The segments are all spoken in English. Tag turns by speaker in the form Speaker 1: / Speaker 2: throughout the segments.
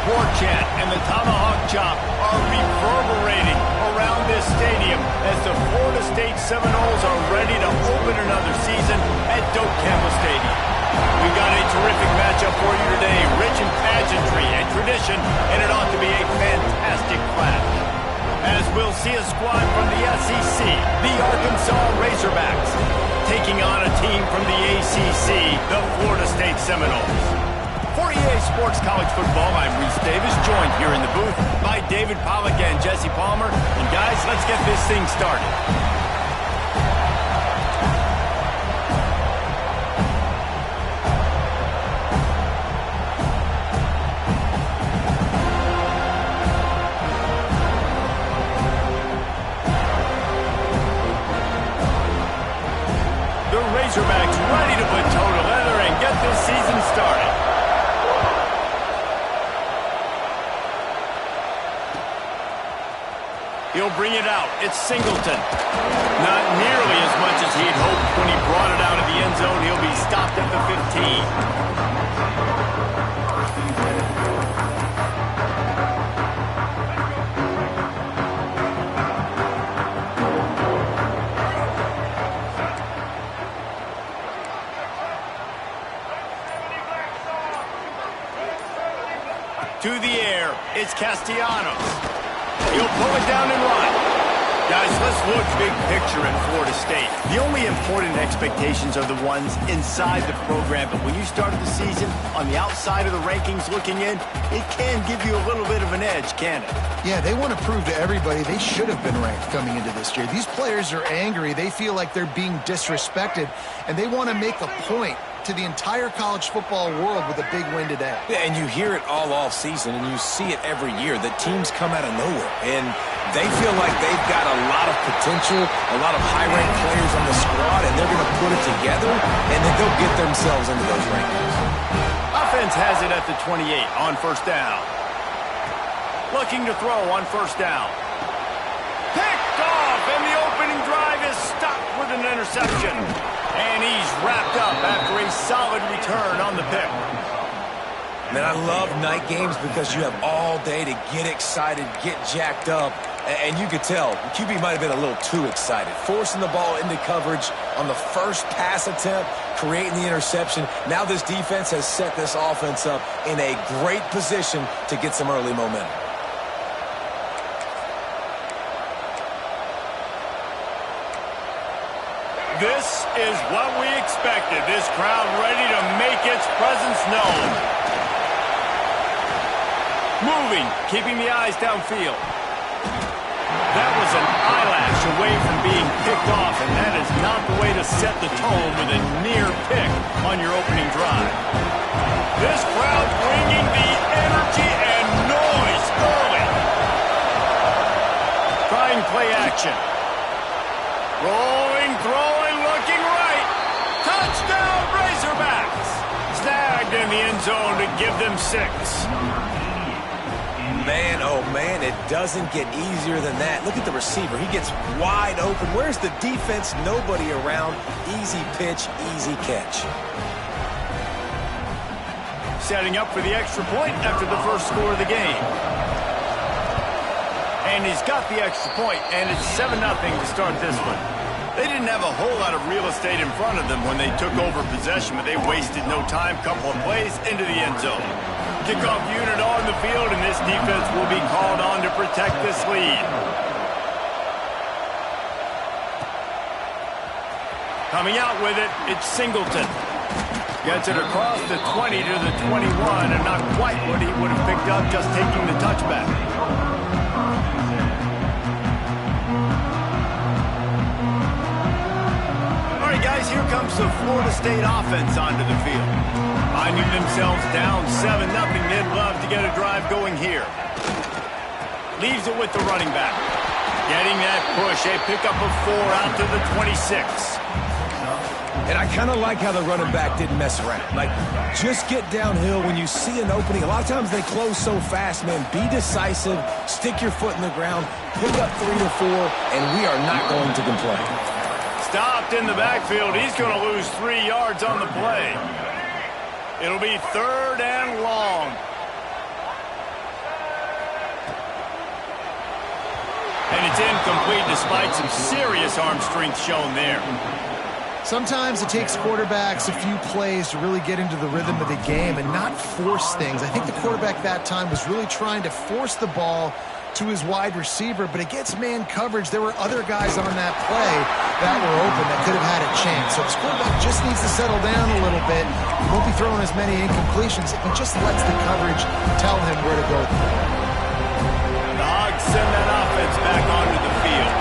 Speaker 1: war chant and the tomahawk chop are reverberating around this stadium as the Florida State Seminoles are ready to open another season at Doak Campbell Stadium. We got a terrific matchup for you today, rich in pageantry and tradition, and it ought to be a fantastic clash. As we'll see a squad from the SEC, the Arkansas Razorbacks, taking on a team from the ACC, the Florida State Seminoles. For EA Sports College Football, I'm Reese Davis, joined here in the booth by David Pollack and Jesse Palmer. And guys, let's get this thing started. The Razorbacks ready to put toe to leather and get this season started. He'll bring it out. It's Singleton. Not nearly as much as he'd hoped when he brought it out of the end zone. He'll be stopped at the 15. To the air, it's Castellanos. He'll pull it down and run. Guys, let's look big picture at Florida State. The only important expectations are the ones inside the program, but when you started the season on the outside of the rankings looking in, it can give you a little bit of an edge, can it?
Speaker 2: Yeah, they want to prove to everybody they should have been ranked coming into this year. These players are angry. They feel like they're being disrespected, and they want to make a point to the entire college football world with a big win today.
Speaker 3: Yeah, and you hear it all off season, and you see it every year. The teams come out of nowhere, and they feel like they've got a lot of potential, a lot of high-ranked players on the squad, and they're going to put it together, and then they'll get themselves into those rankings.
Speaker 1: Offense has it at the 28 on first down. Looking to throw on first down. Picked off, and the opening drive is stopped with an interception. And he's wrapped up after a solid return on the pick.
Speaker 3: Man, I love night games because you have all day to get excited, get jacked up. And you could tell, the QB might have been a little too excited. Forcing the ball into coverage on the first pass attempt, creating the interception. Now this defense has set this offense up in a great position to get some early momentum.
Speaker 1: This is what we expected. This crowd ready to make its presence known. Moving, keeping the eyes downfield. That was an eyelash away from being picked off, and that is not the way to set the tone with a near pick on your opening drive. This crowd bringing the energy and noise early. Trying play action. Roll. give them 6.
Speaker 3: Man, oh man, it doesn't get easier than that. Look at the receiver. He gets wide open. Where's the defense? Nobody around. Easy pitch, easy catch.
Speaker 1: Setting up for the extra point after the first score of the game. And he's got the extra point, and it's 7-0 to start this one. They didn't have a whole lot of real estate in front of them when they took over possession, but they wasted no time. Couple of plays into the end zone. Kickoff unit on the field, and this defense will be called on to protect this lead. Coming out with it, it's Singleton. Gets it across the 20 to the 21, and not quite what he would have picked up just taking the touchback. All right, guys, here comes the Florida State offense onto the field. Finding themselves down 7-0, they'd love to get a drive going here. Leaves it with the running back. Getting that push, a pickup of 4 out to the 26.
Speaker 3: And I kind of like how the running back didn't mess around. Like, just get downhill when you see an opening. A lot of times they close so fast, man. Be decisive, stick your foot in the ground, pick up 3 or 4, and we are not going to complain.
Speaker 1: Stopped in the backfield. He's going to lose 3 yards on the play. It'll be 3rd and long. And it's incomplete despite some serious arm strength shown there.
Speaker 2: Sometimes it takes quarterbacks a few plays to really get into the rhythm of the game and not force things. I think the quarterback that time was really trying to force the ball to his wide receiver, but against man coverage, there were other guys on that play that were open that could have had a chance. So this quarterback just needs to settle down a little bit. He won't be throwing as many incompletions. He just lets the coverage tell him where to go.
Speaker 1: The Hogs send that offense back onto the field.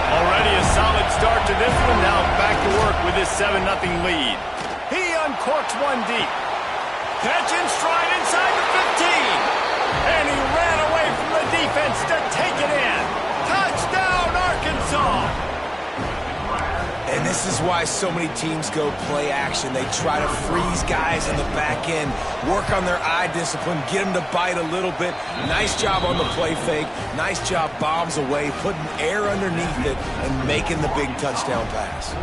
Speaker 1: Already a solid start to this one. Now back to work with his 7-0 lead. He uncorks one deep. Catch in stride inside the 15. And he ran away from the defense to take it in. Touchdown, Arkansas.
Speaker 3: And this is why so many teams go play action. They try to freeze guys in the back end, work on their eye discipline, get them to bite a little bit. Nice job on the play fake. Nice job bombs away, putting air underneath it, and making the big touchdown pass.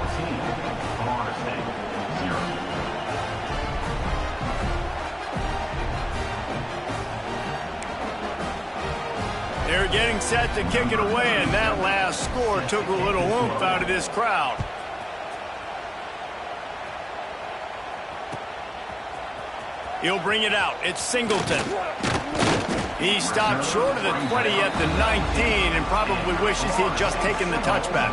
Speaker 1: They're getting set to kick it away, and that last score took a little oomph out of this crowd. He'll bring it out. It's Singleton. He stopped short of the 20 at the 19 and probably wishes he'd just taken the touchback.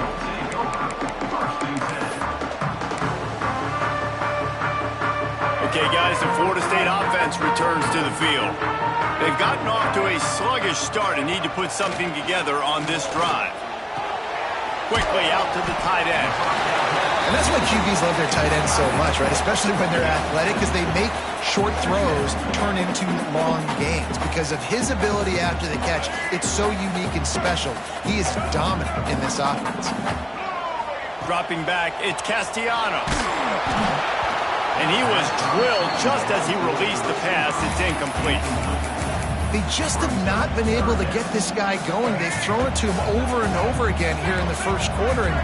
Speaker 1: Okay, guys, the Florida State offense returns to the field. They've gotten off to a sluggish start and need to put something together on this drive. Quickly out to the tight end.
Speaker 2: And that's why QBs love their tight ends so much, right? Especially when they're athletic, because they make short throws turn into long gains. Because of his ability after the catch, it's so unique and special. He is dominant in this offense.
Speaker 1: Dropping back, it's Castellanos. And he was drilled just as he released the pass. It's incomplete.
Speaker 2: They just have not been able to get this guy going. They've thrown it to him over and over again here in the first quarter, and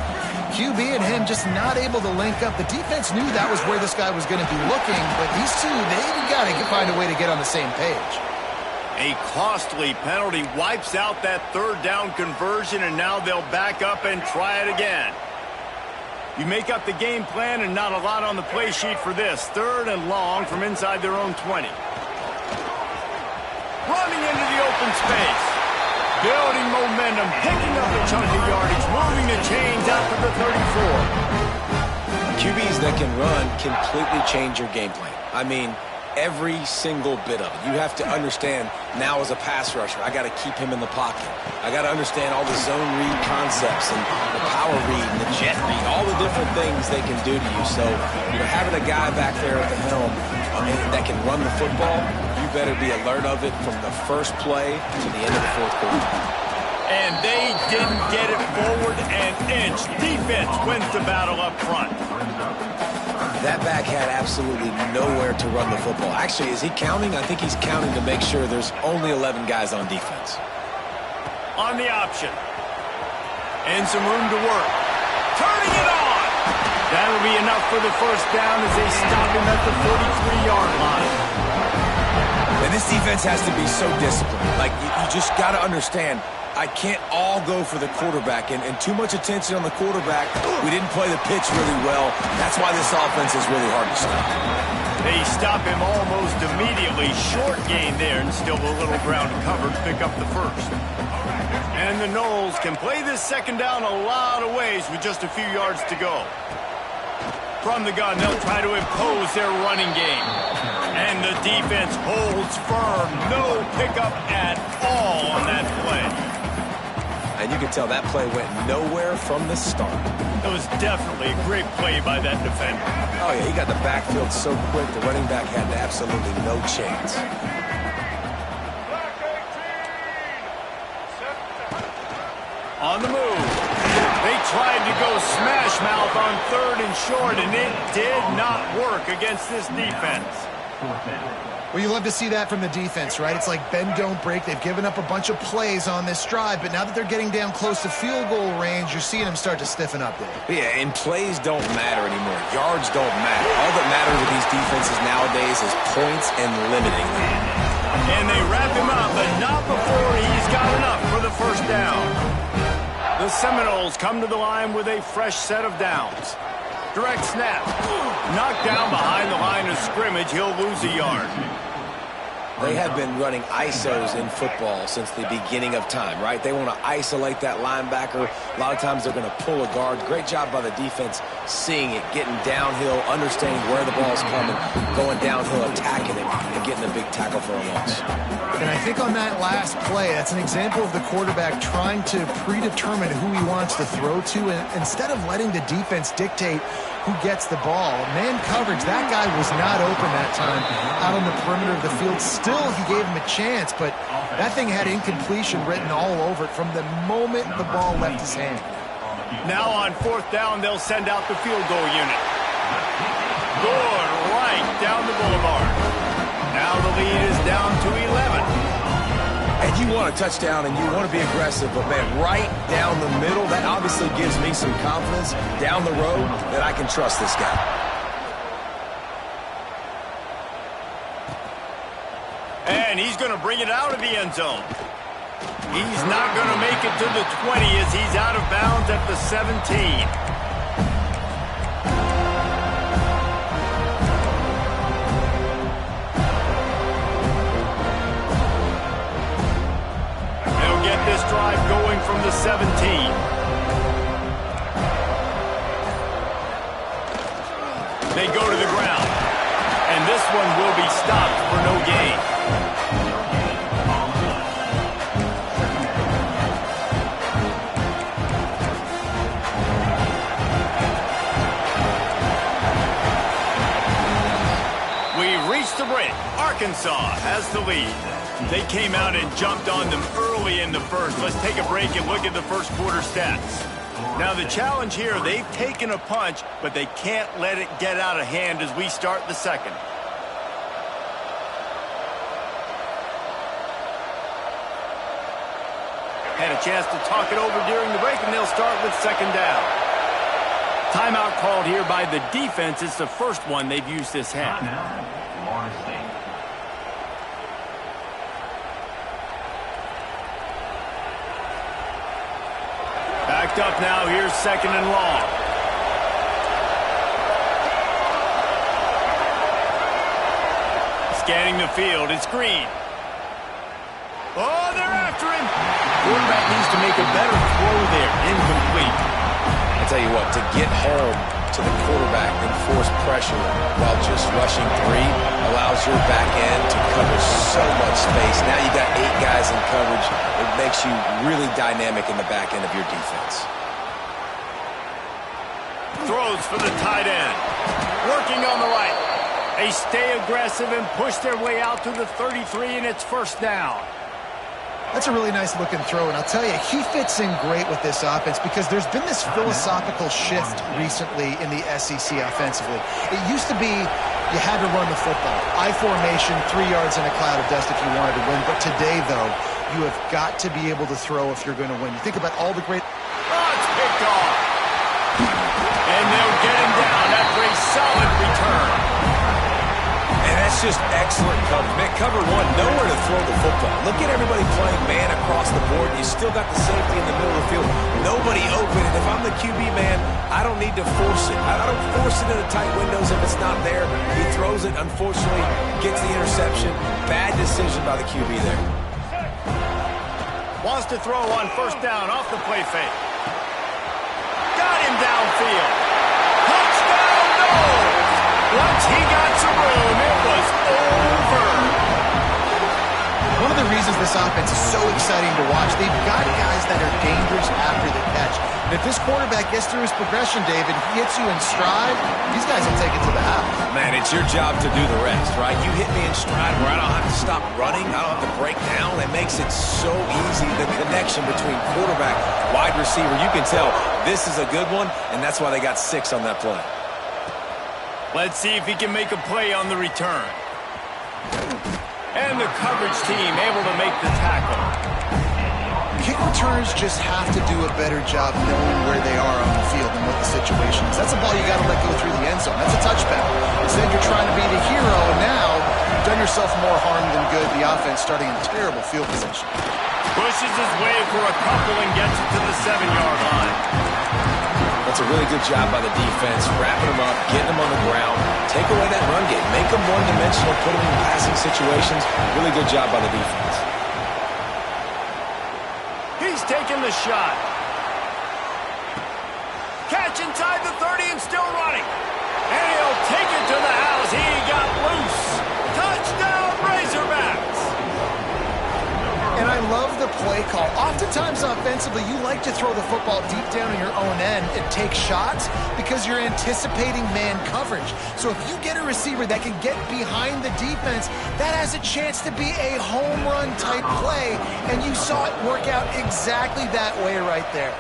Speaker 2: QB and him just not able to link up. The defense knew that was where this guy was going to be looking, but these two, they've got to find a way to get on the same page.
Speaker 1: A costly penalty wipes out that 3rd down conversion, and now they'll back up and try it again. You make up the game plan and not a lot on the play sheet for this. 3rd and long from inside their own 20. Running into the open space. Building momentum, picking up a chunk of yardage, moving the chains out to the 34.
Speaker 3: QBs that can run completely change your game plan. I mean, every single bit of it. You have to understand now as a pass rusher, I got to keep him in the pocket. I got to understand all the zone read concepts and the power read and the jet read, all the different things they can do to you. So, having a guy back there at the helm that can run the football, you better be alert of it from the first play to the end of the 4th quarter.
Speaker 1: And they didn't get it forward an inch. Defense wins the battle up front.
Speaker 3: That back had absolutely nowhere to run the football. Actually, is he counting? I think he's counting to make sure there's only 11 guys on defense.
Speaker 1: On the option. And some room to work. Turning it on! That'll be enough for the first down as they stop him at the 43-yard line.
Speaker 3: And this defense has to be so disciplined. Like, you just got to understand, I can't all go for the quarterback, and too much attention on the quarterback. We didn't play the pitch really well. That's why this offense is really hard to stop.
Speaker 1: They stop him almost immediately. Short gain there, and still a little ground covered to pick up the first. And the Noles can play this second down a lot of ways with just a few yards to go. From the gun, they'll try to impose their running game. And the defense holds firm. No pickup at all on that play.
Speaker 3: And you can tell that play went nowhere from the start.
Speaker 1: It was definitely a great play by that defender.
Speaker 3: Oh, yeah, he got the backfield so quick, the running back had absolutely no chance.
Speaker 1: On the move. They tried to go smash mouth on 3rd and short, and it did not work against this defense.
Speaker 2: Well, you love to see that from the defense, right? It's like bend, don't break. They've given up a bunch of plays on this drive, but now that they're getting down close to field goal range, you're seeing them start to stiffen up there.
Speaker 3: Yeah, and plays don't matter anymore. Yards don't matter. All that matters with these defenses nowadays is points and limiting them.
Speaker 1: And they wrap him up, but not before he's got enough for the first down. The Seminoles come to the line with a fresh set of downs. Direct snap. Knocked down behind the line of scrimmage. He'll lose a yard.
Speaker 3: They have been running ISOs in football since the beginning of time, right? They want to isolate that linebacker. A lot of times they're going to pull a guard. Great job by the defense seeing it, getting downhill, understanding where the ball's coming, going downhill, attacking it, and getting a big tackle for a loss.
Speaker 2: And I think on that last play, that's an example of the quarterback trying to predetermine who he wants to throw to, and instead of letting the defense dictate who gets the ball. Man coverage, that guy was not open that time out on the perimeter of the field. Still, he gave him a chance, but that thing had incompletion written all over it from the moment the ball left his hand.
Speaker 1: Now on 4th down, they'll send out the field goal unit. Good, right down the boulevard. Now the lead is down to 11.
Speaker 3: And you want a touchdown and you want to be aggressive, but man, right down the middle, that obviously gives me some confidence down the road that I can trust this guy.
Speaker 1: And he's going to bring it out of the end zone. He's not going to make it to the 20 as he's out of bounds at the 17. This drive going from the 17. They go to the ground, and this one will be stopped for no gain. We reached the break. Arkansas has the lead. They came out and jumped on them early in the first. Let's take a break and look at the first quarter stats. Now the challenge here, they've taken a punch, but they can't let it get out of hand as we start the second. Had a chance to talk it over during the break, and they'll start with second down. Timeout called here by the defense. It's the first one they've used this half. Backed up now. Here's second and long. Scanning the field. It's Green. Oh, they're after him. Quarterback needs to make a better throw there. Incomplete.
Speaker 3: I tell you what, to get home to the quarterback and force pressure while just rushing 3 allows your back end to cover so much space. Now you got 8 guys in coverage. It makes you really dynamic in the back end of your defense.
Speaker 1: Throws for the tight end. Working on the right. They stay aggressive and push their way out to the 33, and it's first down.
Speaker 2: That's a really nice looking throw, and I'll tell you, he fits in great with this offense because there's been this philosophical shift recently in the SEC offensively. It used to be you had to run the football. I formation, 3 yards in a cloud of dust if you wanted to win. But today, though, you have got to be able to throw if you're going to win. You think about all the great...
Speaker 1: Oh, it's picked off. And they'll get him down after a solid return.
Speaker 3: And that's just excellent coverage. Man, cover one, nowhere to throw the football. Look at everybody playing man across the board. You still got the safety in the middle of the field. Nobody open. And if I'm the QB man, I don't need to force it. I don't force it into tight windows if it's not there. He throws it, unfortunately, gets the interception. Bad decision by the QB there.
Speaker 1: Wants to throw on first down off the play fake. Got him downfield. Touchdown, no! Once he got some room, it was over.
Speaker 2: One of the reasons this offense is so exciting to watch, they've got guys that are dangerous after the catch. And if this quarterback gets through his progression, David, he hits you in stride, these guys will take it to the house.
Speaker 3: Man, it's your job to do the rest, right? You hit me in stride where I don't have to stop running. I don't have to break down. It makes it so easy, the connection between quarterback, wide receiver. You can tell this is a good one, and that's why they got 6 on that play.
Speaker 1: Let's see if he can make a play on the return. And the coverage team able to make the tackle.
Speaker 2: Kick returns just have to do a better job knowing where they are on the field and what the situation is. That's a ball you got to let go through the end zone. That's a touchdown. Instead, you're trying to be the hero, and now you've done yourself more harm than good. The offense starting in terrible field position.
Speaker 1: Pushes his way for a couple and gets it to the 7-yard line.
Speaker 3: That's a really good job by the defense, wrapping them up, getting them on the ground, take away that run game, make them one-dimensional, put them in passing situations. Really good job by the defense.
Speaker 1: He's taking the shot. Catch inside the 30 and still running. And he'll take it to the house. He got loose. Touchdown, Razorbacks.
Speaker 2: And I love the play call. Oftentimes offensively, you like to throw the football deep down in your own end and take shots because you're anticipating man coverage. So if you get a receiver that can get behind the defense, that has a chance to be a home run type play. And you saw it work out exactly that way right there.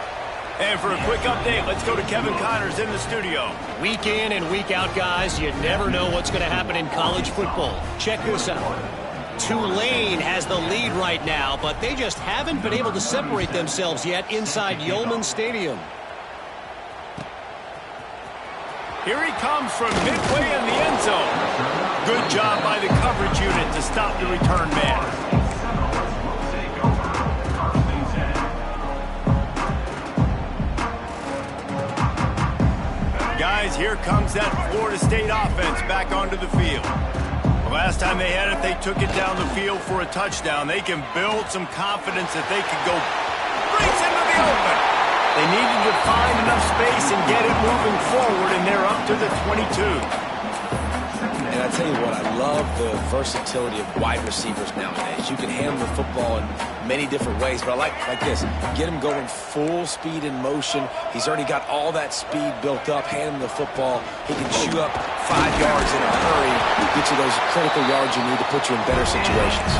Speaker 1: And for a quick update, let's go to Kevin Connors in the studio.
Speaker 4: Week in and week out, guys, you never know what's going to happen in college football. Check this out. Tulane has the lead right now, but they just haven't been able to separate themselves yet inside Yulman Stadium.
Speaker 1: Here he comes from midway in the end zone. Good job by the coverage unit to stop the return man. Guys, here comes that Florida State offense back onto the field. Last time they had it, they took it down the field for a touchdown. They can build some confidence that they can go race into the open. They needed to find enough space and get it moving forward, and they're up to the 22.
Speaker 3: And I tell you what, I love the versatility of wide receivers nowadays. You can handle the football in many different ways, but I like this. Get him going full speed in motion. He's already got all that speed built up. Hand him the football. He can chew up 5 yards in a hurry, get you those critical yards you need to put you in better situations.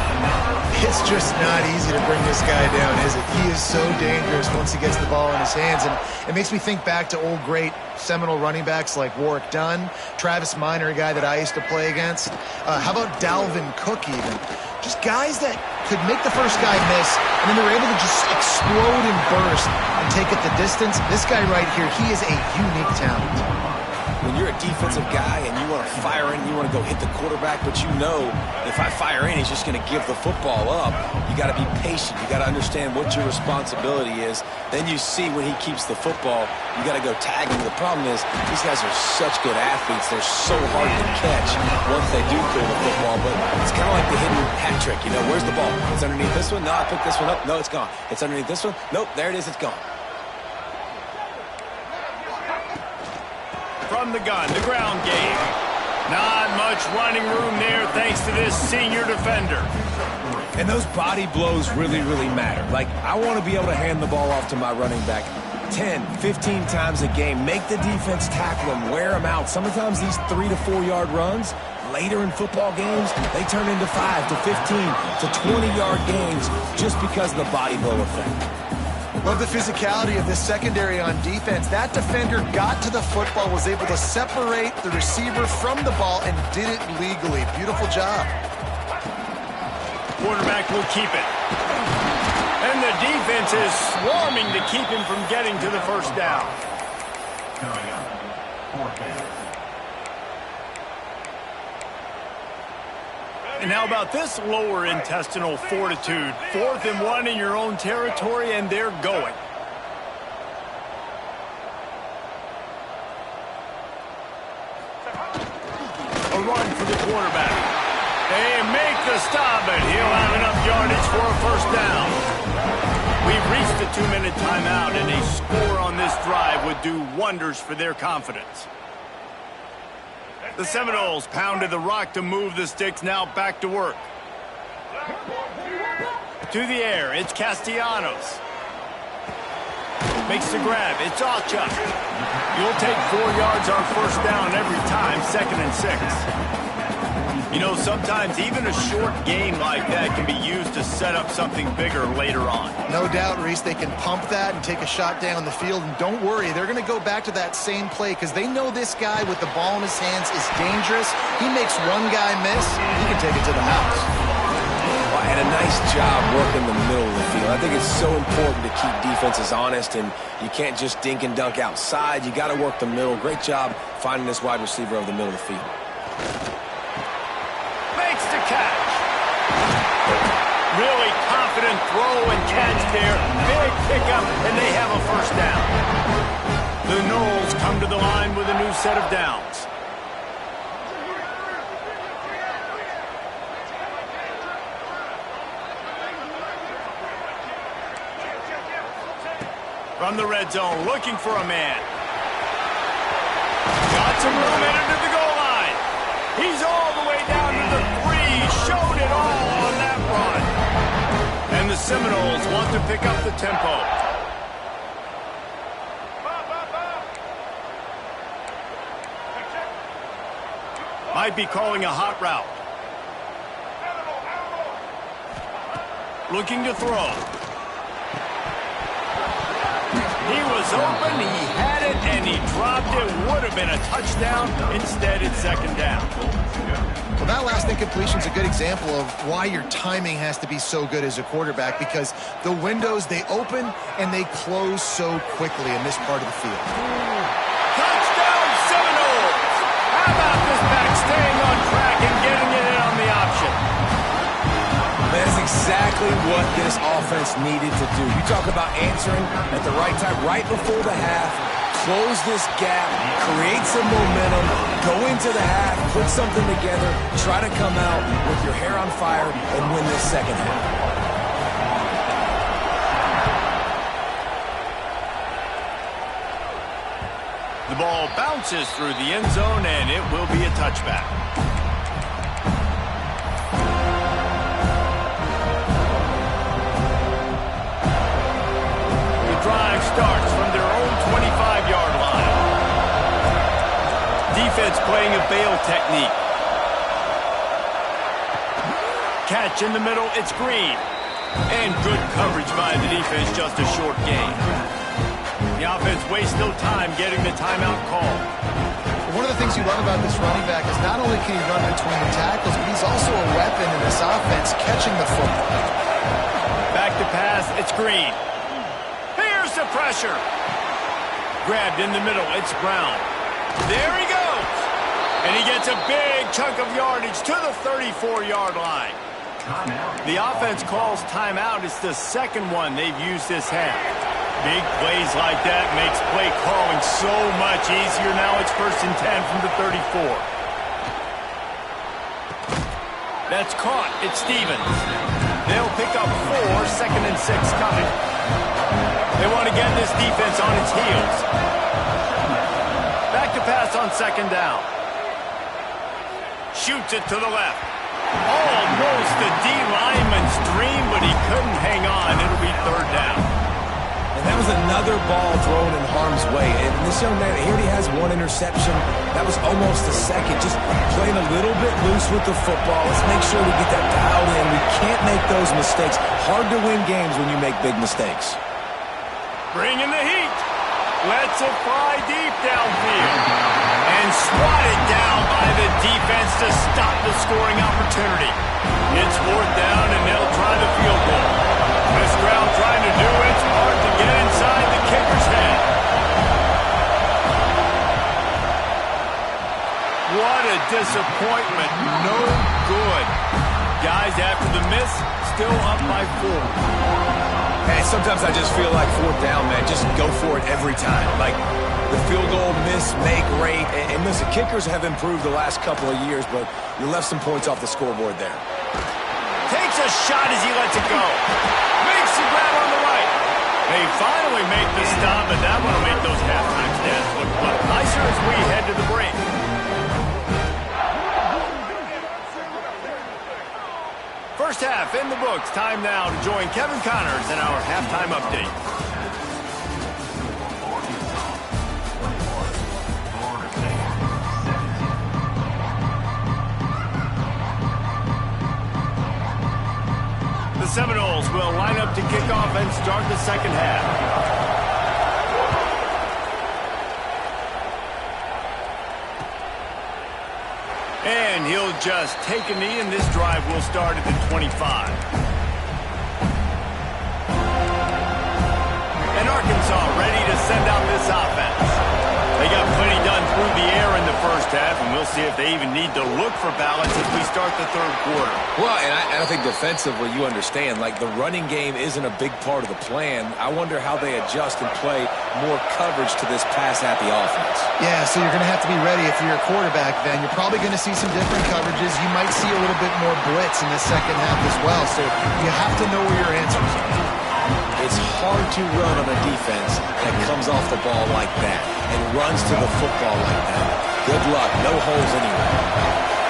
Speaker 2: It's just not easy to bring this guy down, is it? He is so dangerous once he gets the ball in his hands, and it makes me think back to old great Seminole running backs like Warwick Dunn, Travis Minor, a guy that I used to play against. How about Dalvin Cook even? Just guys that could make the first guy miss, and then they were able to just explode and burst and take it the distance. This guy right here, he is a unique talent.
Speaker 3: When you're a defensive guy and you want to fire in, you want to go hit the quarterback, but you know if I fire in, he's just going to give the football up. You got to be patient. You got to understand what your responsibility is. Then you see when he keeps the football, you got to go tag him. The problem is these guys are such good athletes. They're so hard to catch once they do clear the football, but it's kind of like the hidden hat trick. You know, where's the ball? It's underneath this one. No, I picked this one up. No, it's gone. It's underneath this one. Nope, there it is. It's gone.
Speaker 1: From the gun, the ground game. Not much running room there thanks to this senior defender.
Speaker 3: And those body blows really, really matter. Like, I want to be able to hand the ball off to my running back 10, 15 times a game. Make the defense tackle him, wear him out. Sometimes these 3 to 4 yard runs, later in football games, they turn into 5 to 15 to 20-yard gains just because of the body blow effect.
Speaker 2: Love the physicality of this secondary on defense. That defender got to the football, was able to separate the receiver from the ball, and did it legally. Beautiful job.
Speaker 1: Quarterback will keep it. And the defense is swarming to keep him from getting to the first down. And how about this lower intestinal fortitude? 4th and 1 in your own territory, and they're going. A run for the quarterback. They make the stop, but he'll have enough yardage for a first down. We've reached the 2-minute timeout, and a score on this drive would do wonders for their confidence. The Seminoles pounded the rock to move the sticks, now back to work. To the air, it's Castellanos. Makes the grab, it's Ncaa. You'll take 4 yards on first down every time, 2nd and 6. You know, sometimes even a short gain like that can be used to set up something bigger later on.
Speaker 2: No doubt, Reese, they can pump that and take a shot down the field. And don't worry, they're going to go back to that same play because they know this guy with the ball in his hands is dangerous. He makes one guy miss, he can take it to the house.
Speaker 3: Well, and a nice job working the middle of the field. I think it's so important to keep defenses honest, and you can't just dink and dunk outside. You got to work the middle. Great job finding this wide receiver over the middle of the field.
Speaker 1: Catch. Really confident throw and catch there. Big pickup, and they have a first down. The Noles come to the line with a new set of downs. From the red zone, looking for a man. Got some room into the goal line. He's all the way down to the 3. Showed it all on that run. And the Seminoles want to pick up the tempo. Might be calling a hot route. Looking to throw. He was open, he had it, and he dropped it. Would have been a touchdown. Instead, it's 2nd down.
Speaker 2: Well, that last incompletion is a good example of why your timing has to be so good as a quarterback, because the windows, they open and they close so quickly in this part of the field.
Speaker 1: Touchdown, Seminoles! How about this back staying on track and getting it in on the option?
Speaker 3: That's exactly what this offense needed to do. You talk about answering at the right time, right before the half, close this gap, create some momentum, go into the half, put something together, try to come out with your hair on fire and win this second half.
Speaker 1: The ball bounces through the end zone, and it will be a touchback. Drive starts from their own 25-yard line. Defense playing a bail technique. Catch in the middle, it's Green. And good coverage by the defense, just a short gain. The offense wastes no time getting the timeout call.
Speaker 2: One of the things you love about this running back is not only can he run between the tackles, but he's also a weapon in this offense catching the football.
Speaker 1: Back to pass, it's Green. The pressure. Grabbed in the middle, it's Brown. There he goes. And he gets a big chunk of yardage to the 34-yard line. The offense calls timeout. It's the 2nd one they've used this half. Big plays like that makes play calling so much easier. Now it's 1st and 10 from the 34. That's caught. It's Stevens. They'll pick up 4, 2nd and 6 coming. They want to get this defense on its heels. Back to pass on 2nd down. Shoots it to the left. Almost a D lineman's dream, but he couldn't hang on. It'll be 3rd down.
Speaker 3: And That was another ball thrown in harm's way. And this young man, he already has one interception. That was almost a second. Just playing a little bit loose with the football. Let's make sure we get that dialed in. We can't make those mistakes. Hard to win games when you make big mistakes.
Speaker 1: Bringing the heat. Lets it fly deep downfield. And swatted down by the defense to stop the scoring opportunity. It's 4th down, and they'll try the field goal. This crowd trying to do its part to get inside the kicker's head. What a disappointment. No good. Guys, after the miss, still up by 4.
Speaker 3: And sometimes I just feel like 4th down, man, just go for it every time. Like the field goal miss, make rate. And listen, kickers have improved the last couple of years, but you left some points off the scoreboard there.
Speaker 1: Takes a shot as he lets it go. Makes the grab on the right. They finally make the stop, and that one will make those halftime stats look a lot nicer as we head to the break. First half in the books. Time now to join Kevin Connors in our halftime update. The Seminoles will line up to kick off and start the second half. And he'll just take a knee, and this drive will start at the 25. And Arkansas ready to send out this offense. They got plenty done through the air in the first half, and we'll see if they even need to look for balance as we start the third quarter.
Speaker 3: Well, and I think defensively, you understand, like the running game isn't a big part of the plan. I wonder how they adjust and play more coverage to this pass-happy offense.
Speaker 2: Yeah, so you're going to have to be ready if you're a quarterback then. You're probably going to see some different coverages. You might see a little bit more blitz in the second half as well, so you have to know where your answers are.
Speaker 3: It's hard to run on a defense that comes off the ball like that and runs to the football like that. Good luck. No holes anywhere.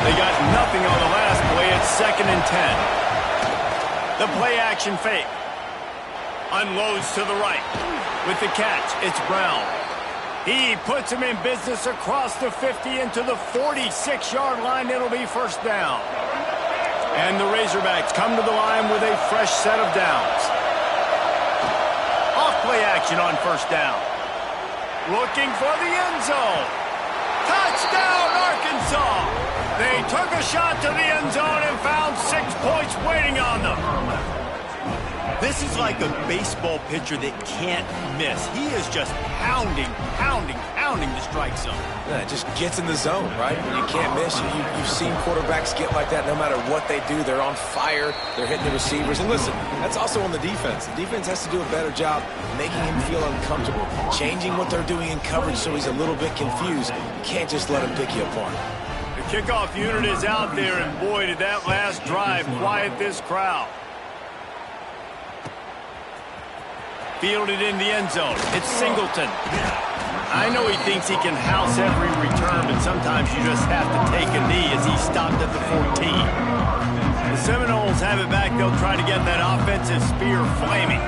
Speaker 1: They got nothing on the last play. It's 2nd and 10. The play-action fake. Unloads to the right. With the catch, it's Brown. He puts him in business across the 50 into the 46-yard line. It'll be first down. And the Razorbacks come to the line with a fresh set of downs. Off-play action on first down. Looking for the end zone. Touchdown, Arkansas! They took a shot to the end zone and found 6 points waiting on them. This is like a baseball pitcher that can't miss. He is just pounding the strike zone.
Speaker 3: Yeah, it just gets in the zone, right? When you can't miss, you've seen quarterbacks get like that no matter what they do. They're on fire. They're hitting the receivers. And listen, that's also on the defense. The defense has to do a better job making him feel uncomfortable, changing what they're doing in coverage so he's a little bit confused. You can't just let him pick you apart.
Speaker 1: The kickoff unit is out there, and boy, did that last drive quiet this crowd. Fielded in the end zone. It's Singleton. I know he thinks he can house every return, but sometimes you just have to take a knee as he stopped at the 14. The Seminoles have it back. They'll try to get that offensive spear flaming.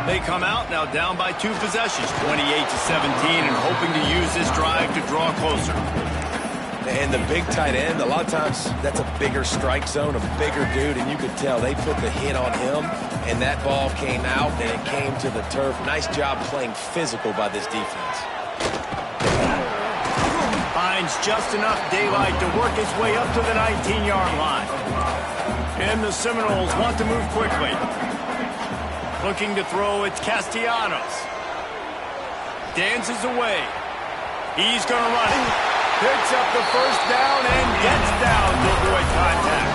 Speaker 1: They come out now down by 2 possessions, 28-17, and hoping to use this drive to draw closer.
Speaker 3: And the big tight end, a lot of times that's a bigger strike zone, a bigger dude, and you could tell they put the hit on him, and that ball came out, and it came to the turf. Nice job playing physical by this defense.
Speaker 1: Finds just enough daylight to work his way up to the 19-yard line. And the Seminoles want to move quickly. Looking to throw, it's Castellanos. Dances away. He's going to run it. Picks up the first down and gets down to avoid contact.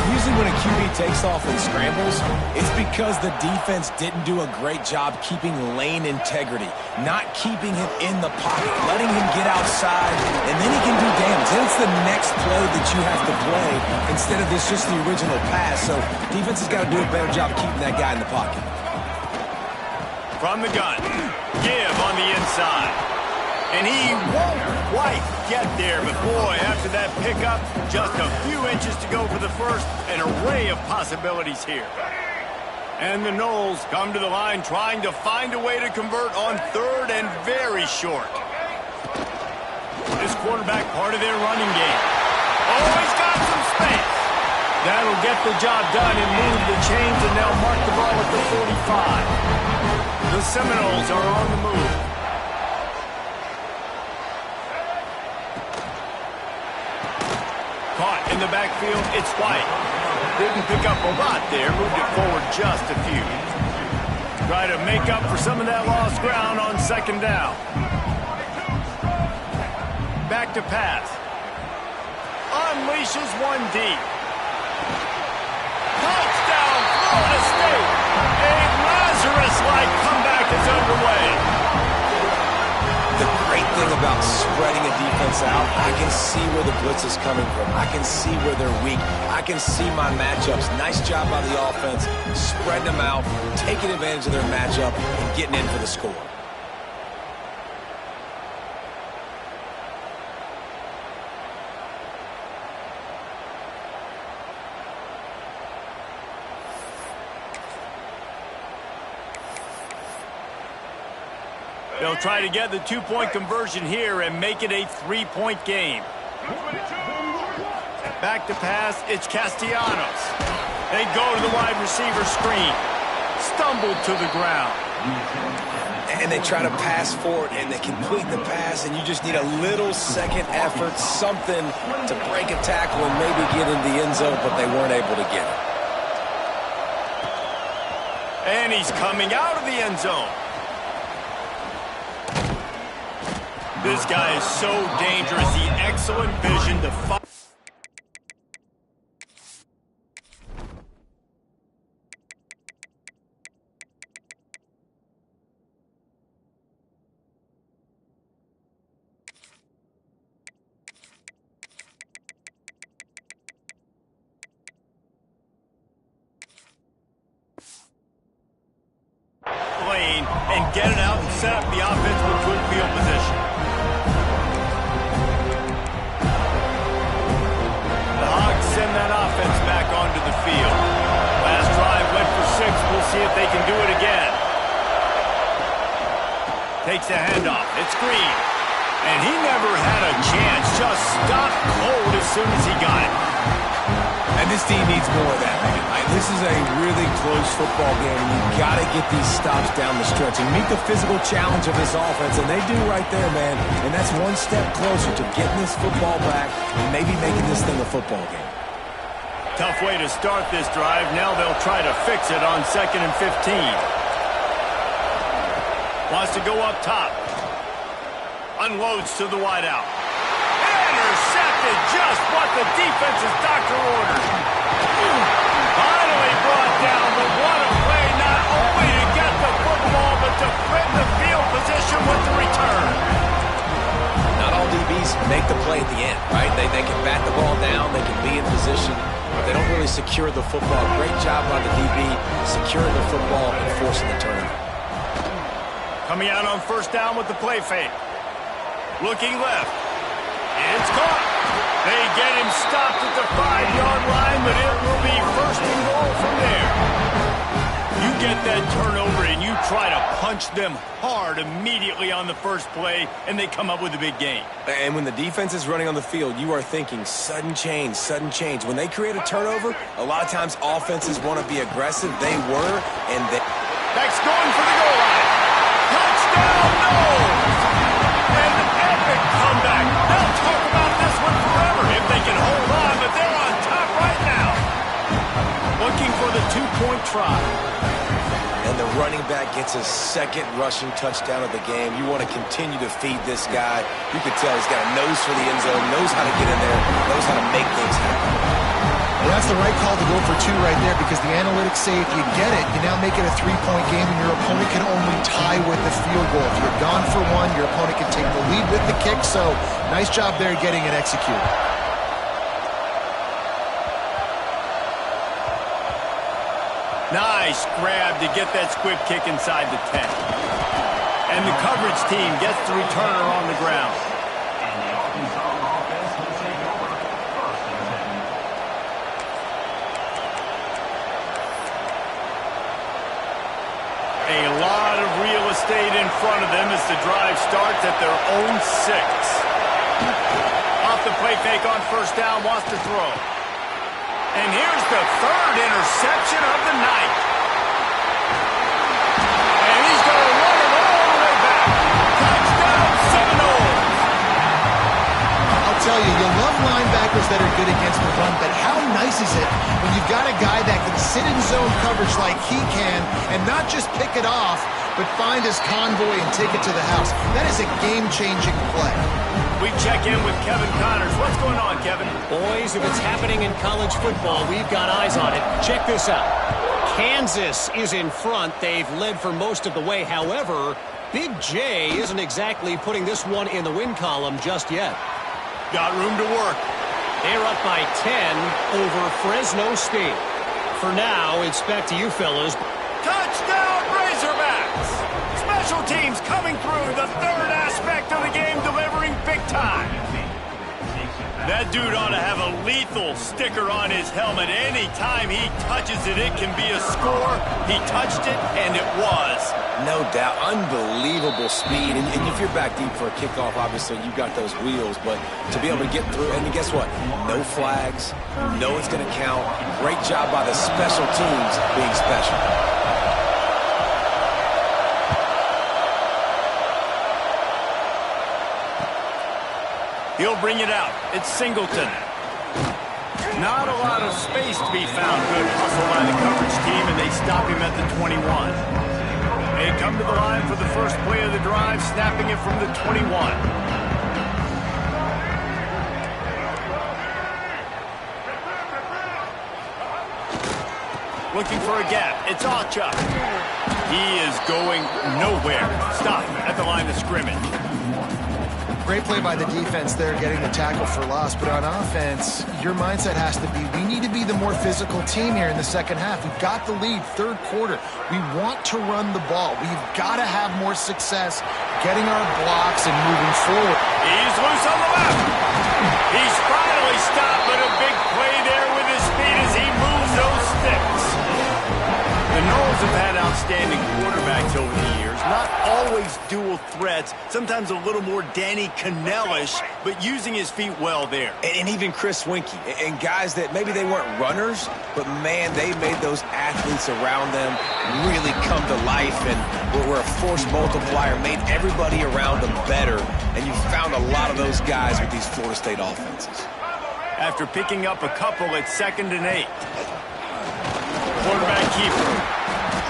Speaker 3: Usually when a QB takes off and scrambles, it's because the defense didn't do a great job keeping lane integrity, not keeping him in the pocket, letting him get outside, and then he can do damage. Then it's the next play that you have to play instead of this just the original pass. So defense has got to do a better job keeping that guy in the pocket.
Speaker 1: From the gun, give on the inside. And he won't quite get there, but boy, after that pickup, just a few inches to go for the first, an array of possibilities here. And the Noles come to the line trying to find a way to convert on third and very short. This quarterback part of their running game. Oh, he's got some space. That'll get the job done and move the chains, and they'll mark the ball at the 45. The Seminoles are on the move. Caught in the backfield, it's White. Didn't pick up a lot there, moved it forward just a few. Try to make up for some of that lost ground on second down. Back to pass. Unleashes one deep. Touchdown, Florida State. A Lazarus-like comeback is underway.
Speaker 3: The great thing about spreading a defense out, I can see where the blitz is coming from. I can see where they're weak. I can see my matchups. Nice job by the offense, spreading them out, taking advantage of their matchup, and getting in for the score.
Speaker 1: They'll try to get the two-point conversion here and make it a three-point game. Back to pass, it's Castellanos. They go to the wide receiver screen. Stumbled to the ground.
Speaker 3: And they try to pass forward, and they complete the pass, and you just need a little second effort, something to break a tackle and maybe get in the end zone, but they weren't able to get it.
Speaker 1: And he's coming out of the end zone. This guy is so dangerous. The excellent vision to fight. Lane and get it out and set up the offense with good field position. Send that offense back onto the field. Last drive went for 6. We'll see if they can do it again. Takes the handoff. It's Green. And he never had a chance. Just stopped cold as soon as he got it.
Speaker 3: And this team needs more of that, man. This is a really close football game, and you've got to get these stops down the stretch and meet the physical challenge of this offense, and they do right there, man. And that's one step closer to getting this football back and maybe making this thing a football game.
Speaker 1: Tough way to start this drive. Now they'll try to fix it on 2nd and 15. Wants to go up top. Unloads to the wideout. Intercepted, just what the defense's doctor ordered. Finally brought down, but what a play, not only to get the football, but to fit the field position with the return.
Speaker 3: Not all DBs make the play at the end, right? They can bat the ball down, they can be in position, but they don't really secure the football. Great job by the DB, securing the football and forcing the turnover.
Speaker 1: Coming out on first down with the play fake. Looking left. It's caught. They get him stopped at the 5-yard line, but it will be first and goal from there. You get that turnover and you try to punch them hard immediately on the first play, and they come up with a big gain.
Speaker 3: And when the defense is running on the field, you are thinking sudden change, sudden change. When they create a turnover, a lot of times offenses want to be aggressive. They were, and they...
Speaker 1: Beck's going for the goal line. Touchdown, no! An epic comeback. They'll talk about this one forever if they can hold on, but they're on top right now. Looking for the two-point try.
Speaker 3: And the running back gets his second rushing touchdown of the game. You want to continue to feed this guy. You can tell he's got a nose for the end zone, knows how to get in there, knows how to make things happen.
Speaker 2: Well, that's the right call to go for 2 right there, because the analytics say if you get it, you now make it a 3-point game, and your opponent can only tie with the field goal. If you're gone for 1, your opponent can take the lead with the kick. So nice job there getting it executed.
Speaker 1: Nice grab to get that squib kick inside the 10. And the coverage team gets the returner on the ground. State in front of them as the drive starts at their own 6. Off the play fake on first down, wants to throw. And here's the third interception of the night. And he's going to run it all the way back. Touchdown, Seminoles.
Speaker 2: I'll tell you, you love linebackers that are good against the run, but how nice is it when you've got a guy that can sit in zone coverage like he can and not just pick it off, but find his convoy and take it to the house. That is a game-changing play.
Speaker 1: We check in with Kevin Connors. What's going on, Kevin?
Speaker 4: Boys, if it's happening in college football, we've got eyes on it. Check this out. Kansas is in front. They've led for most of the way. However, Big J isn't exactly putting this one in the win column just yet.
Speaker 1: Got room to work.
Speaker 4: They're up by 10 over Fresno State. For now, it's back to you fellas.
Speaker 1: Touchdown, Razorbacks! Special teams coming through, the third aspect of the game, delivering big time. That dude ought to have a lethal sticker on his helmet. Anytime he touches it, it can be a score. He touched it, and it was.
Speaker 3: No doubt. Unbelievable speed. And if you're back deep for a kickoff, obviously you've got those wheels. But to be able to get through, and guess what? No flags. No, it's going to count. Great job by the special teams being special.
Speaker 1: He'll bring it out. It's Singleton. Not a lot of space to be found. Good hustle by the coverage team, and they stop him at the 21. They come to the line for the first play of the drive, snapping it from the 21. Looking for a gap. It's Ncaa. He is going nowhere. Stop at the line of scrimmage.
Speaker 2: Great play by the defense there, getting the tackle for loss. But on offense, your mindset has to be, we need to be the more physical team here in the second half. We've got the lead, third quarter. We want to run the ball. We've got to have more success getting our blocks and moving forward.
Speaker 1: He's loose on the left. He's finally stopped, but a big play there with his feet as he moves those sticks. The Noles have had outstanding quarterbacks over the years. Not always dual threats, sometimes a little more Danny Cannell-ish, but using his feet well there.
Speaker 3: And even Chris Winkie, and guys that maybe they weren't runners, but man, they made those athletes around them really come to life and were a force multiplier, made everybody around them better, and you found a lot of those guys with these Florida State offenses.
Speaker 1: After picking up a couple at 2nd and 8. Quarterback keeper.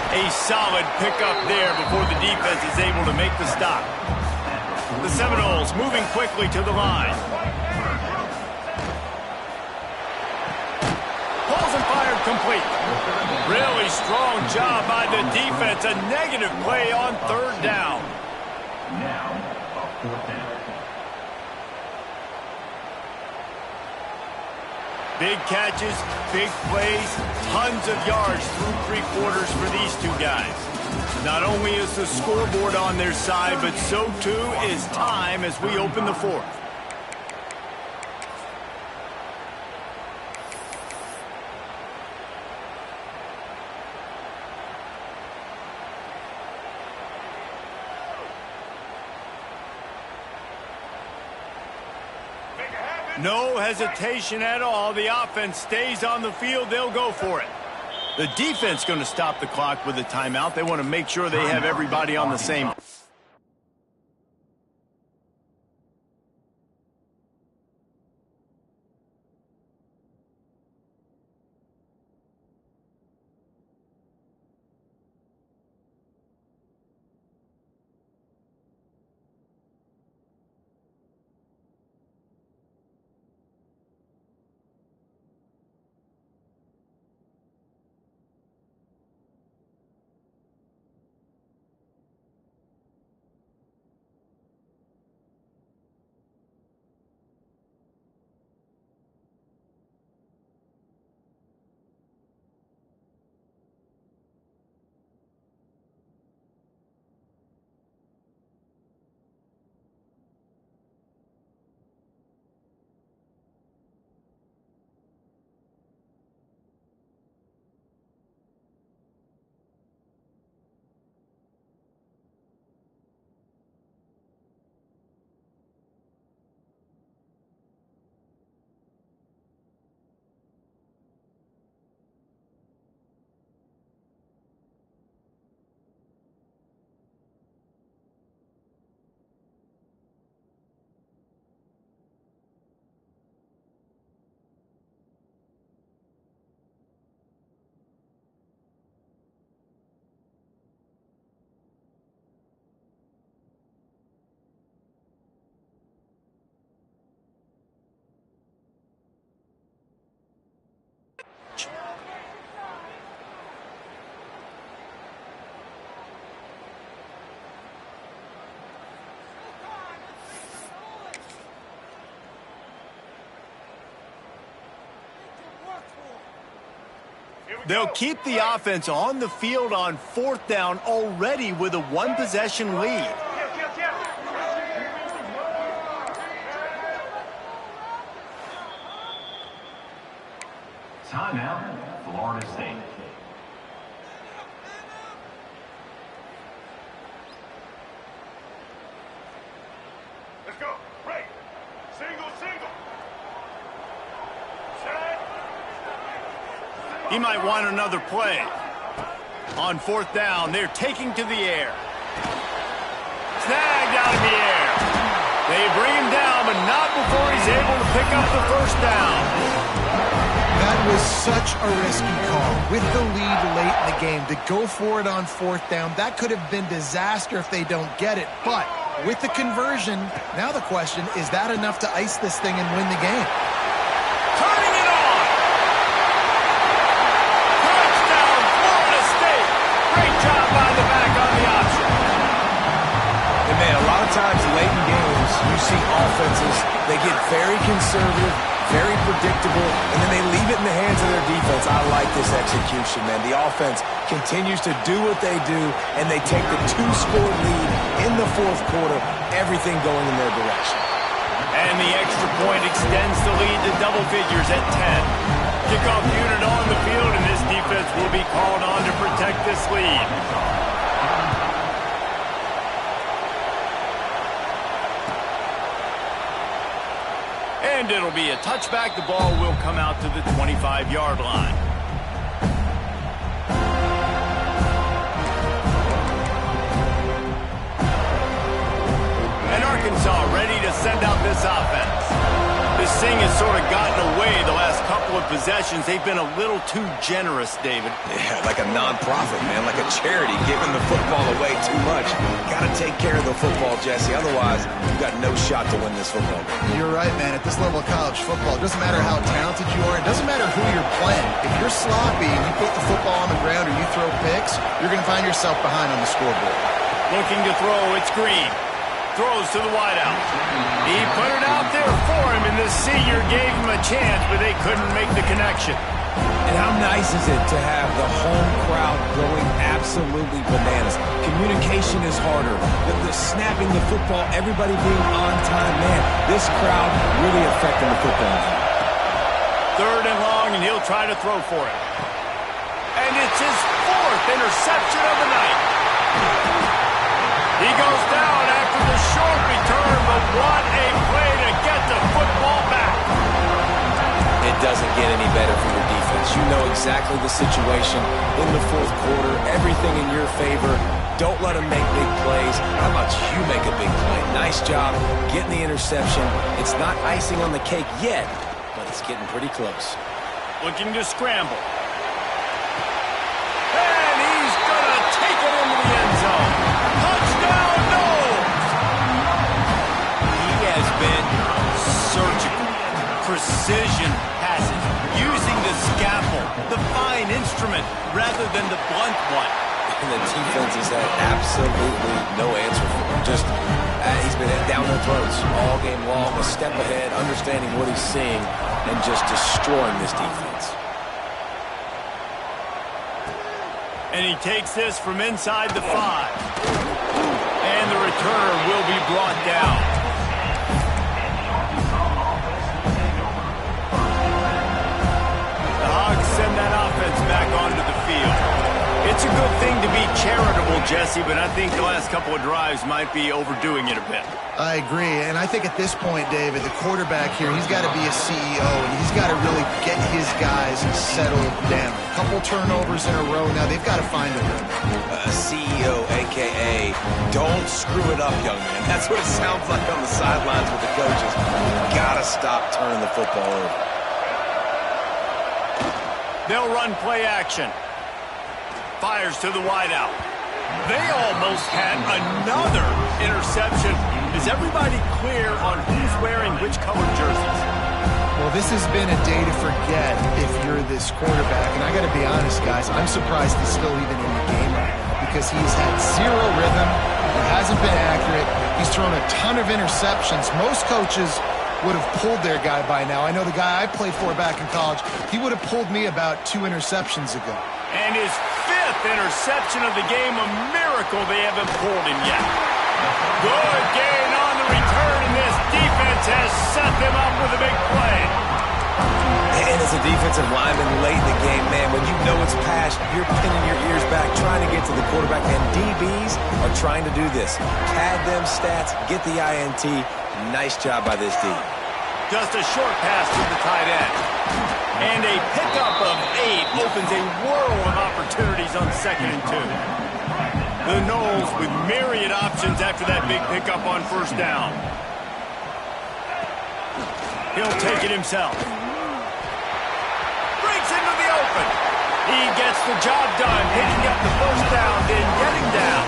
Speaker 1: A solid pickup there before the defense is able to make the stop. The Seminoles moving quickly to the line. Pulls and fired complete. Really strong job by the defense. A negative play on 3rd down. Big catches, big plays, tons of yards through 3 quarters for these two guys. Not only is the scoreboard on their side, but so too is time as we open the 4th. No hesitation at all. The offense stays on the field. They'll go for it. The defense going to stop the clock with a timeout. They want to make sure they have everybody on the same. They'll keep the offense on the field on 4th down already with a one-possession lead.
Speaker 5: Timeout, Florida State.
Speaker 6: Let's go. Right. Single. Set.
Speaker 1: He might want another play. On 4th down, they're taking to the air. Snagged out of the air. They bring him down, but not before he's able to pick up the first down.
Speaker 2: That was such a risky call. With the lead late in the game, to go for it on 4th down, that could have been disaster if they don't get it. But with the conversion, now the question, is that enough to ice this thing and win the game?
Speaker 1: Turning it on! Touchdown, Florida State! Great job by the back on the option.
Speaker 3: And man, a lot of times late in games, you see offenses, they get very conservative, very predictable, and then they leave it in the hands of their defense. I like this execution, man. The offense continues to do what they do, and they take the 2-score lead in the 4th quarter, everything going in their direction.
Speaker 1: And the extra point extends the lead to double figures at 10. Kickoff unit on the field, and this defense will be called on to protect this lead. And it'll be a touchback. The ball will come out to the 25-yard line. And Arkansas ready to send out this offense. This thing has sort of gotten away the last couple of possessions. They've been a little too generous, David.
Speaker 3: Yeah, like a non-profit, man, like a charity, giving the football away too much. Got to take care of the football, Jesse. Otherwise, you've got no shot to win this football game.
Speaker 2: You're right, man. At this level of college football, it doesn't matter how talented you are. It doesn't matter who you're playing. If you're sloppy and you put the football on the ground or you throw picks, you're going to find yourself behind on the scoreboard.
Speaker 1: Looking to throw, it's Green. Throws to the wideout. He put it out there for him, and the senior gave him a chance, but they couldn't make the connection.
Speaker 3: And how nice is it to have the home crowd going absolutely bananas? Communication is harder. The snapping the football, everybody being on time. Man, this crowd really affecting the football game.
Speaker 1: 3rd and long, and he'll try to throw for it. And it's his 4th interception of the night. He goes down after the short return, but what a play to get the football back.
Speaker 3: It doesn't get any better for your defense. You know exactly the situation in the 4th quarter, everything in your favor. Don't let them make big plays. How about you make a big play? Nice job getting the interception. It's not icing on the cake yet, but it's getting pretty close.
Speaker 1: Looking to scramble. And he's going to take it into the end zone. Touchdown, Knowles! He has been surgical. Precision passes. Using the scalpel, the fine instrument, rather than the blunt one.
Speaker 3: And the defense has had absolutely no answer for him. Just, he's been down their throats all game long, a step ahead, understanding what he's seeing, and just destroying this defense.
Speaker 1: And he takes this from inside the 5. And the return will be brought down. The Hogs send that offense back onto the field. It's a good thing to be charitable, Jesse, but I think the last couple of drives might be overdoing it a bit.
Speaker 2: I agree, and I think at this point, David, the quarterback here, he's got to be a CEO, and he's got to really get his guys settled down. A couple turnovers in a row now. They've got to find a rhythm.
Speaker 3: CEO, a.k.a. don't screw it up, young man. That's what it sounds like on the sidelines with the coaches. Got to stop turning the football over.
Speaker 1: They'll run play action. Fires to the wideout. They almost had another interception. Is everybody clear on who's wearing which colored jerseys?
Speaker 2: Well, this has been a day to forget if you're this quarterback. And I got to be honest, guys, I'm surprised he's still even in the game right now because he's had zero rhythm. He hasn't been accurate. He's thrown a ton of interceptions. Most coaches would have pulled their guy by now. I know the guy I played for back in college, he would have pulled me about 2 interceptions ago.
Speaker 1: And his 5th interception of the game, a miracle they haven't pulled him yet. Good gain on the return, and this defense has set them up with a big play.
Speaker 3: And as a defensive lineman late in the game, man, when you know it's past, you're pinning your ears back, trying to get to the quarterback, and DBs are trying to do this. Pad them stats, get the INT. Nice job by this D.
Speaker 1: Just a short pass to the tight end. And a pickup of 8 opens a world of opportunities on 2nd and 2. The Noles with myriad options after that big pickup on 1st down. He'll take it himself. Breaks into the open. He gets the job done, picking up the 1st down, then getting down.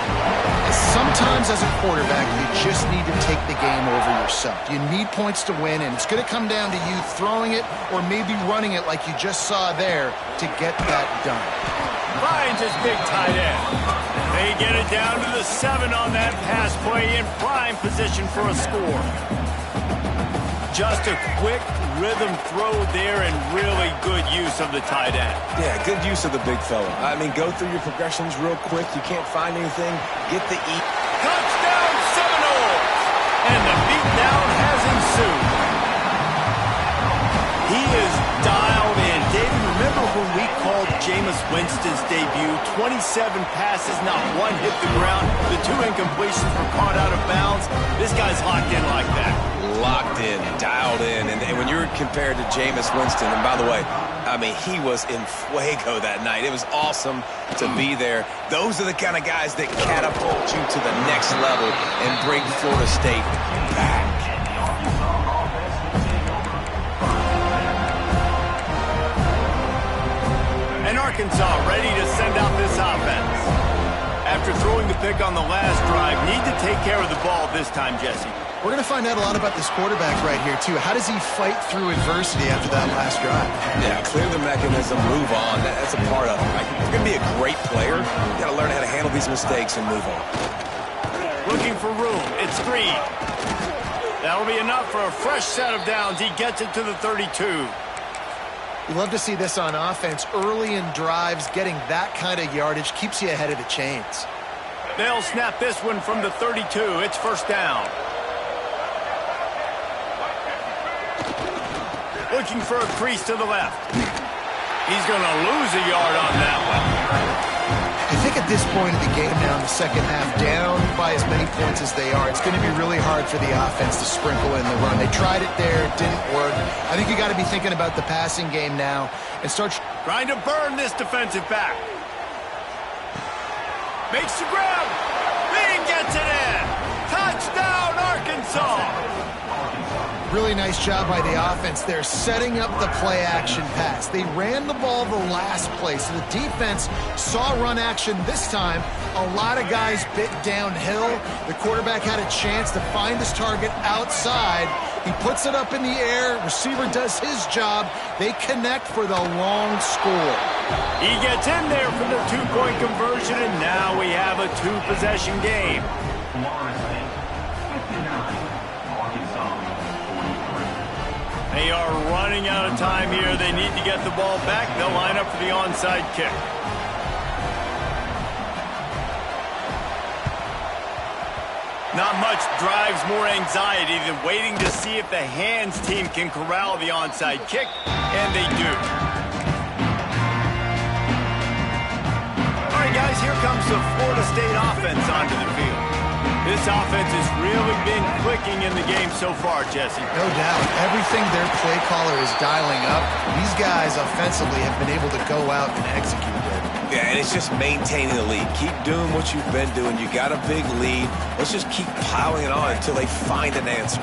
Speaker 2: Sometimes as a quarterback, you just need to take the game over yourself. You need points to win, and it's going to come down to you throwing it or maybe running it like you just saw there to get that done.
Speaker 1: Finds his big tight end. They get it down to the 7 on that pass play in prime position for a score. Just a quick rhythm throw there and really good use of the tight end.
Speaker 3: Yeah, good use of the big fella. I mean, go through your progressions real quick. You can't find anything. Get the eat.
Speaker 1: Touchdown Seminoles! And the beatdown has ensued. He is dialed in. David, remember when we called Jameis Winston's debut? 27 passes, not one hit the ground. The 2 incompletions were caught out of bounds. This guy's locked in like that.
Speaker 3: Locked in, dialed in. And when you're compared to Jameis Winston, and by the way, I mean, he was in fuego that night. It was awesome to be there. Those are the kind of guys that catapult you to the next level and bring Florida State back.
Speaker 1: And Arkansas ready to send out this offense. After throwing the pick on the last drive, need to take care of the ball this time, Jesse.
Speaker 2: We're going to find out a lot about this quarterback right here, too. How does he fight through adversity after that last drive?
Speaker 3: Yeah, clear the mechanism, move on. That's a part of it. Right? If you're going to be a great player, you got to learn how to handle these mistakes and move on.
Speaker 1: Looking for room. It's screen. That'll be enough for a fresh set of downs. He gets it to the 32.
Speaker 2: We love to see this on offense. Early in drives, getting that kind of yardage keeps you ahead of the chains.
Speaker 1: They'll snap this one from the 32. It's 1st down. Looking for a crease to the left. He's going to lose a yard on that one.
Speaker 2: I think at this point of the game now in the second half, down by as many points as they are, it's going to be really hard for the offense to sprinkle in the run. They tried it there. It didn't work. I think you got to be thinking about the passing game now and start
Speaker 1: trying to burn this defensive back. Makes the grab. He gets it in. Touchdown, Arkansas.
Speaker 2: Really nice job by the offense there, setting up the play-action pass. They ran the ball the last play, so the defense saw run action this time. A lot of guys bit downhill. The quarterback had a chance to find his target outside. He puts it up in the air. Receiver does his job. They connect for the long score.
Speaker 1: He gets in there for the 2-point conversion, and now we have a 2-possession game. They are running out of time here. They need to get the ball back. They'll line up for the onside kick. Not much drives more anxiety than waiting to see if the hands team can corral the onside kick, and they do. All right, guys, here comes the Florida State offense onto the field. This offense has really been clicking in the game so far, Jesse.
Speaker 2: No doubt. Everything their play caller is dialing up, these guys offensively have been able to go out and execute it.
Speaker 3: Yeah, and it's just maintaining the lead. Keep doing what you've been doing. You got a big lead. Let's just keep piling it on until they find an answer.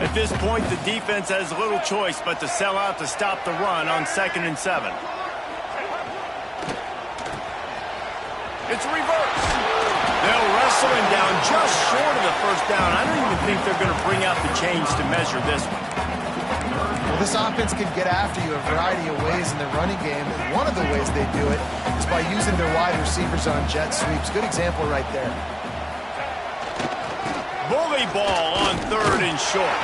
Speaker 1: At this point, the defense has little choice but to sell out to stop the run on 2nd and 7. It's reverse. They'll wrestle him down just short of the 1st down. I don't even think they're going to bring out the chains to measure this one.
Speaker 2: Well, this offense can get after you a variety of ways in the running game, and one of the ways they do it is by using their wide receivers on jet sweeps. Good example right there.
Speaker 1: Bully ball on 3rd and short.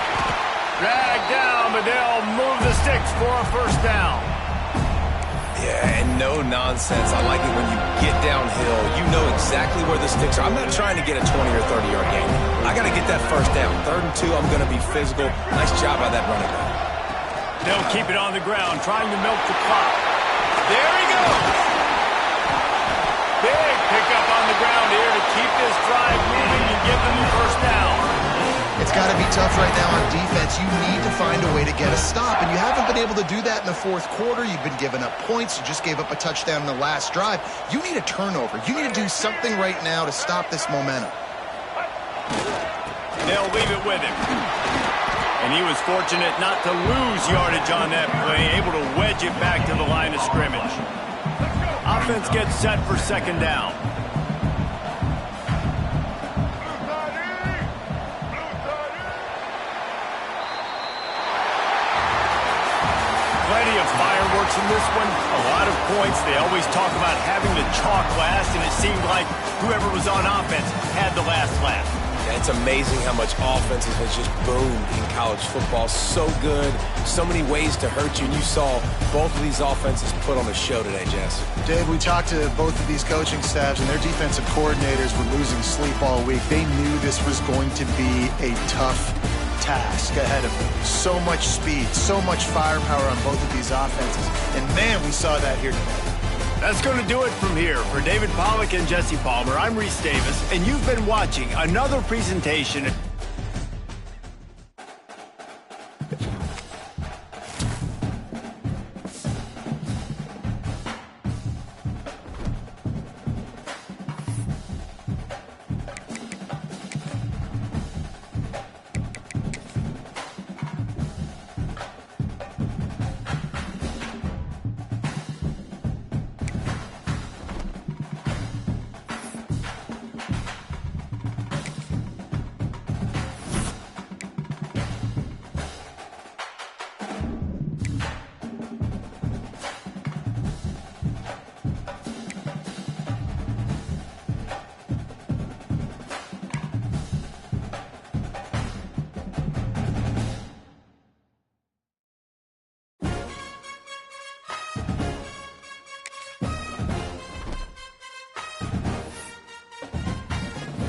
Speaker 1: Dragged down, but they'll move the sticks for a first down.
Speaker 3: Yeah, and no nonsense. I like it when you get downhill. You know exactly where the sticks are. I'm not trying to get a 20 or 30-yard gain. I got to get that first down. 3rd and 2, I'm going to be physical. Nice job by that running back.
Speaker 1: They'll keep it on the ground, trying to milk the clock. There he goes. Big pickup on the ground here to keep this drive moving and give them the first down.
Speaker 2: It's got to be tough right now on defense. You need to find a way to get a stop, and you haven't been able to do that in the 4th quarter. You've been giving up points. You just gave up a touchdown in the last drive. You need a turnover. You need to do something right now to stop this momentum.
Speaker 1: They'll leave it with him. And he was fortunate not to lose yardage on that play, able to wedge it back to the line of scrimmage. Offense gets set for 2nd down. Plenty of fireworks in this one. A lot of points. They always talk about having the chalk last, and it seemed like whoever was on offense had the last laugh.
Speaker 3: Yeah, it's amazing how much offenses has just boomed in college football. So good. So many ways to hurt you. And you saw both of these offenses put on a show today, Jess.
Speaker 2: Dave, we talked to both of these coaching staffs, and their defensive coordinators were losing sleep all week. They knew this was going to be a tough task ahead of them. So much speed, so much firepower on both of these offenses. And, man, we saw that here today.
Speaker 1: That's going to do it from here. For David Pollack and Jesse Palmer, I'm Reese Davis, and you've been watching another presentation